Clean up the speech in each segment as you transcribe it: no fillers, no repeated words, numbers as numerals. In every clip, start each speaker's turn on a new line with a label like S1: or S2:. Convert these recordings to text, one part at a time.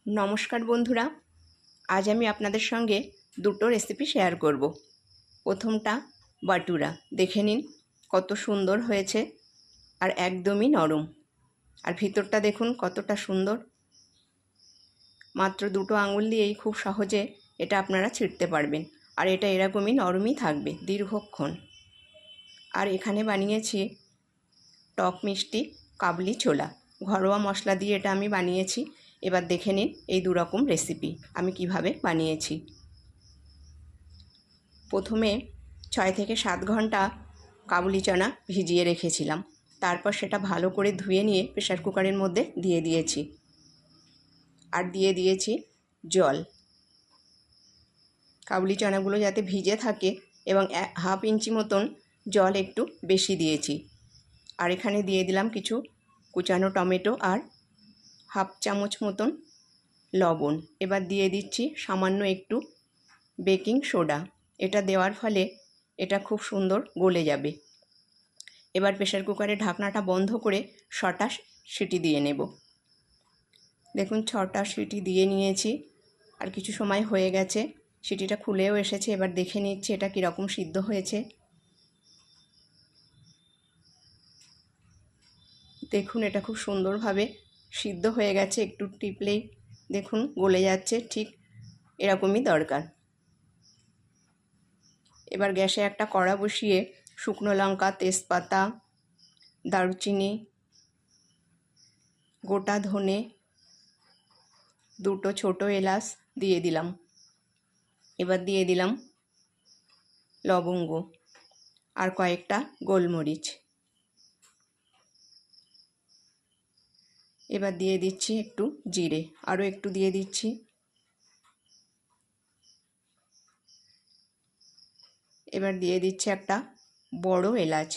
S1: নমস্কার বন্ধুরা, আজ আমি আপনাদের সঙ্গে দুটো রেসিপি শেয়ার করব। প্রথমটা বাটুরা, দেখে নিন কত সুন্দর হয়েছে আর একদমই নরম। আর ভিতরটা দেখুন কতটা সুন্দর। মাত্র দুটো আঙুল দিয়েই খুব সহজে এটা আপনারা ছিঁড়তে পারবেন। আর এটা এরকমই নরমই থাকবে দীর্ঘক্ষণ। আর এখানে বানিয়েছি টক মিষ্টি কাবলি ছোলা, ঘরোয়া মশলা দিয়ে এটা আমি বানিয়েছি। এবার দেখে নিন এই দুরকম রেসিপি আমি কিভাবে বানিয়েছি। প্রথমে 6 থেকে 7 ঘন্টা কাবুলি চানা ভিজিয়ে রেখেছিলাম। তারপর সেটা ভালো করে ধুয়ে নিয়ে প্রেসার কুকারের মধ্যে দিয়ে দিয়েছি। আর দিয়ে দিয়েছি জল। কাবুলি চানাগুলো যাতে ভিজে থাকে এবং 1/2 ইঞ্চি মতন জল একটু বেশি দিয়েছি। আর এখানে দিয়ে দিলাম কিছু কুচানো টমেটো আর 1/2 চামচ মতন লবণ। এবার দিয়ে দিচ্ছি সামান্য একটু বেকিং সোডা। এটা দেওয়ার ফলে এটা খুব সুন্দর গলে যাবে। এবার প্রেসার কুকারে ঢাকনাটা বন্ধ করে 6টা সিটি দিয়ে নেব। দেখুন 6টা সিটি দিয়ে নিয়েছি। আর কিছু সময় হয়ে গেছে, সিটিটা খুলেও এসেছে। এবার দেখে নিচ্ছি এটা কীরকম সিদ্ধ হয়েছে। দেখুন এটা খুব সুন্দরভাবে সিদ্ধ হয়ে গেছে। একটু টিপলেই দেখুন গলে যাচ্ছে, ঠিক এরকমই দরকার। এবার গ্যাসে একটা কড়া বসিয়ে শুকনো লঙ্কা, তেজপাতা, দারুচিনি, গোটা ধনে, দুটো ছোট এলাচ দিয়ে দিলাম। এবার দিয়ে দিলাম লবঙ্গ আর কয়েকটা গোলমরিচ। এবার দিয়ে দিচ্ছি একটু জিরে, আরও একটু দিয়ে দিচ্ছি। এবার দিয়ে দিচ্ছি একটা বড় এলাচ।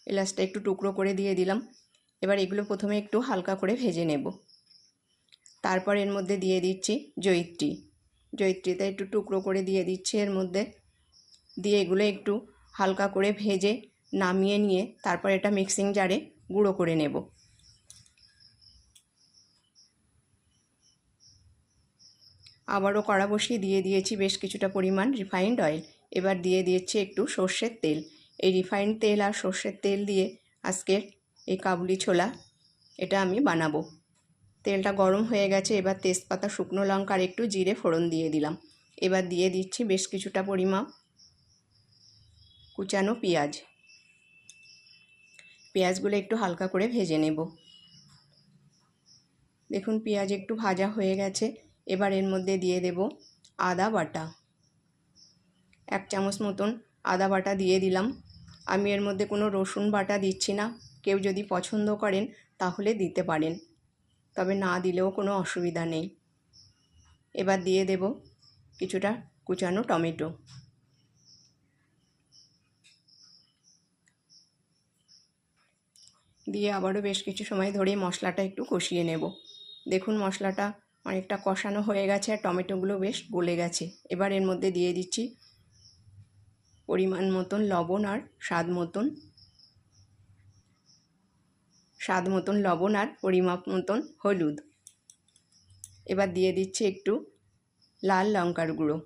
S1: এলাচটা একটু টুকরো করে দিয়ে দিলাম। এবার এগুলো প্রথমে একটু হালকা করে ভেজে নেব। তারপর এর মধ্যে দিয়ে দিচ্ছি জয়িত্রী। জয়িত্রীটা একটু টুকরো করে দিয়ে দিচ্ছি এর মধ্যে। দিয়ে এগুলো একটু হালকা করে ভেজে নামিয়ে নিয়ে তারপর এটা মিক্সিং জারে গুঁড়ো করে নেব। আবারও কড়া বসিয়ে দিয়ে দিয়েছি বেশ কিছুটা পরিমাণ রিফাইন্ড অয়েল। এবার দিয়ে দিয়েছি একটু সর্ষের তেল। এই রিফাইন্ড তেল আর সর্ষের তেল দিয়ে আজকের এই কাবুলি ছোলা এটা আমি বানাবো। তেলটা গরম হয়ে গেছে। এবার তেজপাতা, শুকনো লঙ্কা আর একটু জিরে ফোড়ন দিয়ে দিলাম। এবার দিয়ে দিচ্ছি বেশ কিছুটা পরিমাণ কুচানো পেঁয়াজ। পেঁয়াজগুলো একটু হালকা করে ভেজে নেব। দেখুন পেঁয়াজ একটু ভাজা হয়ে গেছে। এবার এর মধ্যে দিয়ে দেব আদা বাটা। 1 চামচ মতন আদা বাটা দিয়ে দিলাম। আমি এর মধ্যে কোনো রসুন বাটা দিচ্ছি না। কেউ যদি পছন্দ করেন তাহলে দিতে পারেন, তবে না দিলেও কোনো অসুবিধা নেই। এবার দিয়ে দেব কিছুটা কুচানো টমেটো। দিয়ে আবারও বেশ কিছু সময় ধরে মশলাটা একটু কষিয়ে নেব। দেখুন মশলাটা অনেকটা কষানো হয়ে গেছে আর টমেটোগুলো বেশ গলে গেছে। এবার এর মধ্যে দিয়ে দিচ্ছি পরিমাণ মতন লবণ আর স্বাদ মতন লবণ আর পরিমাপ মতন হলুদ। এবার দিয়ে দিচ্ছি একটু লাল লঙ্কার গুঁড়ো।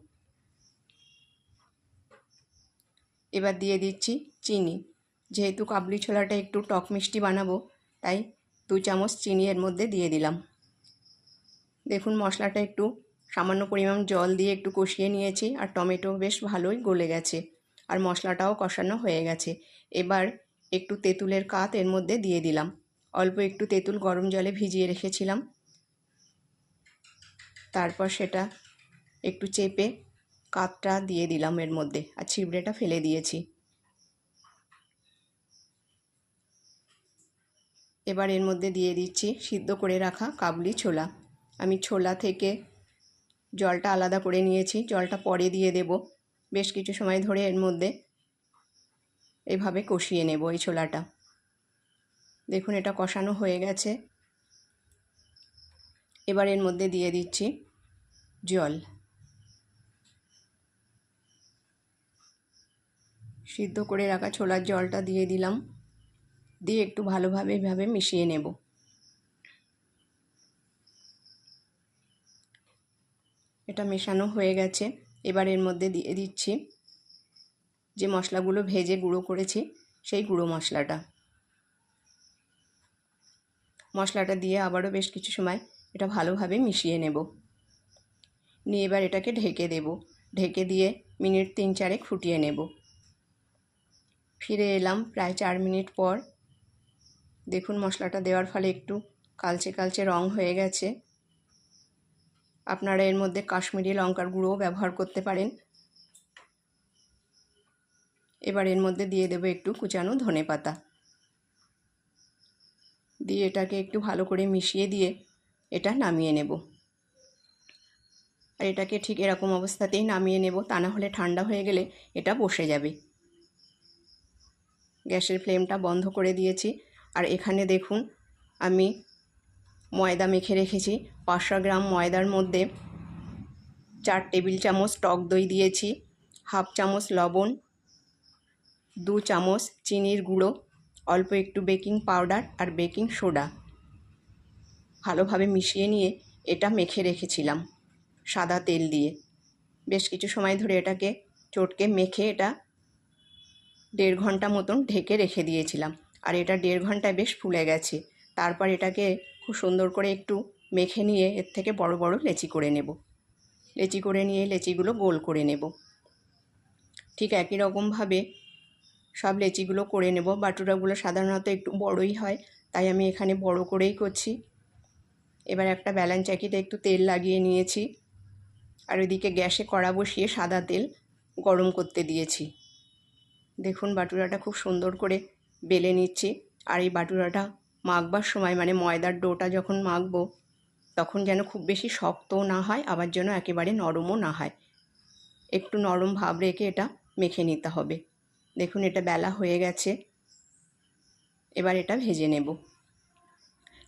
S1: এবার দিয়ে দিচ্ছি চিনি। যেহেতু কাবলি ছোলাটা একটু টক মিষ্টি বানাবো, তাই 2 চামচ চিনি এর মধ্যে দিয়ে দিলাম। দেখুন মশলাটা একটু সামান্য পরিমাণ জল দিয়ে একটু কষিয়ে নিয়েছি আর টমেটো বেশ ভালোই গলে গেছে আর মশলাটাও কষানো হয়ে গেছে। এবার একটু তেঁতুলের কাত এর মধ্যে দিয়ে দিলাম। অল্প একটু তেঁতুল গরম জলে ভিজিয়ে রেখেছিলাম। তারপর সেটা একটু চেপে কাতটা দিয়ে দিলাম এর মধ্যে আর ছিবড়েটা ফেলে দিয়েছি। এবার এর মধ্যে দিয়ে দিচ্ছি সিদ্ধ করে রাখা কাবুলি ছোলা। আমি ছোলা থেকে জলটা আলাদা করে নিয়েছি, জলটা পরে দিয়ে দেব। বেশ কিছু সময় ধরে এর মধ্যে এভাবে কষিয়ে নেব এই ছোলাটা। দেখুন এটা কষানো হয়ে গেছে। এবার এর মধ্যে দিয়ে দিচ্ছি জল। সিদ্ধ করে রাখা ছোলার জলটা দিয়ে দিলাম। দিয়ে একটু ভালোভাবে এভাবে মিশিয়ে নেব। এটা মেশানো হয়ে গেছে। এবার এর মধ্যে দিয়ে দিচ্ছি যে মশলাগুলো ভেজে গুঁড়ো করেছি সেই গুঁড়ো মশলাটা দিয়ে আবারও বেশ কিছু সময় এটা ভালোভাবে মিশিয়ে নেব। নিয়ে এবার এটাকে ঢেকে দেব। ঢেকে দিয়ে মিনিট 3-4 ফুটিয়ে নেব। ফিরে এলাম প্রায় 4 মিনিট পর। দেখুন মশলাটা দেওয়ার ফলে একটু কালচে কালচে রং হয়ে গেছে। আপনারা এর মধ্যে কাশ্মীরি লঙ্কার গুঁড়োও ব্যবহার করতে পারেন। এবার এর মধ্যে দিয়ে দেব একটু কুচানো ধনেপাতা। দিয়ে এটাকে একটু ভালো করে মিশিয়ে দিয়ে এটা নামিয়ে নেব। আর এটাকে ঠিক এরকম অবস্থাতেই নামিয়ে নেব, তা না হলে ঠান্ডা হয়ে গেলে এটা বসে যাবে। গ্যাসের ফ্লেমটা বন্ধ করে দিয়েছি। আর এখানে দেখুন আমি ময়দা মেখে রেখেছি। 500 গ্রাম ময়দার মধ্যে 4 টেবিল চামচ টক দই দিয়েছি, হাফ চামচ লবণ, 2 চামচ চিনির গুঁড়ো, অল্প একটু বেকিং পাউডার আর বেকিং সোডা ভালোভাবে মিশিয়ে নিয়ে এটা মেখে রেখেছিলাম সাদা তেল দিয়ে। বেশ কিছু সময় ধরে এটাকে চটকে মেখে এটা 1.5 ঘন্টা মতন ঢেকে রেখে দিয়েছিলাম। আর এটা 1.5 ঘন্টায় বেশ ফুলে গেছে। তারপর এটাকে খুব সুন্দর করে একটু মেখে নিয়ে এর থেকে বড় বড় লেচি করে নেব। লেচি করে নিয়ে লেচিগুলো গোল করে নেব। ঠিক একই রকমভাবে সব লেচিগুলো করে নেব। বাটুরাগুলো সাধারণত একটু বড়ই হয়, তাই আমি এখানে বড় করেই করছি। এবার একটা ব্যালেন্স চাকিতে একটু তেল লাগিয়ে নিয়েছি। আর ওইদিকে গ্যাসে কড়া বসিয়ে সাদা তেল গরম করতে দিয়েছি। দেখুন বাটুরাটা খুব সুন্দর করে বেলে নিচ্ছি। আর এই বাটুরাটা মাখবার সময় মানে ময়দার ডোটা যখন মাখবো তখন যেন খুব বেশি শক্তও না হয়, আবার যেন একেবারে নরমও না হয়। একটু নরম ভাব রেখে এটা মেখে নিতে হবে। দেখুন এটা বেলা হয়ে গেছে। এবার এটা ভেজে নেব।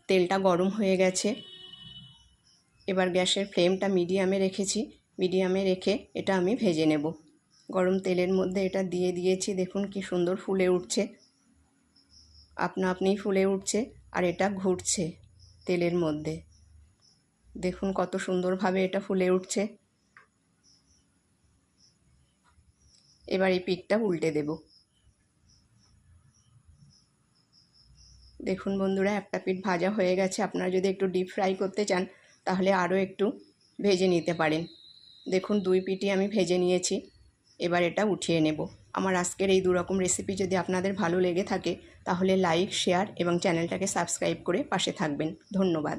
S1: তেলটা গরম হয়ে গেছে। এবার গ্যাসের ফ্লেমটা মিডিয়ামে রেখেছি। মিডিয়ামে রেখে এটা আমি ভেজে নেব। গরম তেলের মধ্যে এটা দিয়ে দিয়েছি। দেখুন কি সুন্দর ফুলে উঠছে, আপনা আপনিই ফুলে উঠছে আর এটা ঘুরছে তেলের মধ্যে। দেখুন কত সুন্দরভাবে এটা ফুলে উঠছে। এবার এই পিঠটা উল্টে দেব। দেখুন বন্ধুরা একটা পিঠ ভাজা হয়ে গেছে। আপনারা যদি একটু ডিপ ফ্রাই করতে চান তাহলে আরও একটু ভেজে নিতে পারেন। দেখুন 2 পিঠই আমি ভেজে নিয়েছি। এবার এটা উঠিয়ে নেব। আমার আজকের এই 2 রকম রেসিপি যদি আপনাদের ভালো লেগে থাকে তাহলে লাইক, শেয়ার এবং চ্যানেলটাকে সাবস্ক্রাইব করে পাশে থাকবেন। ধন্যবাদ।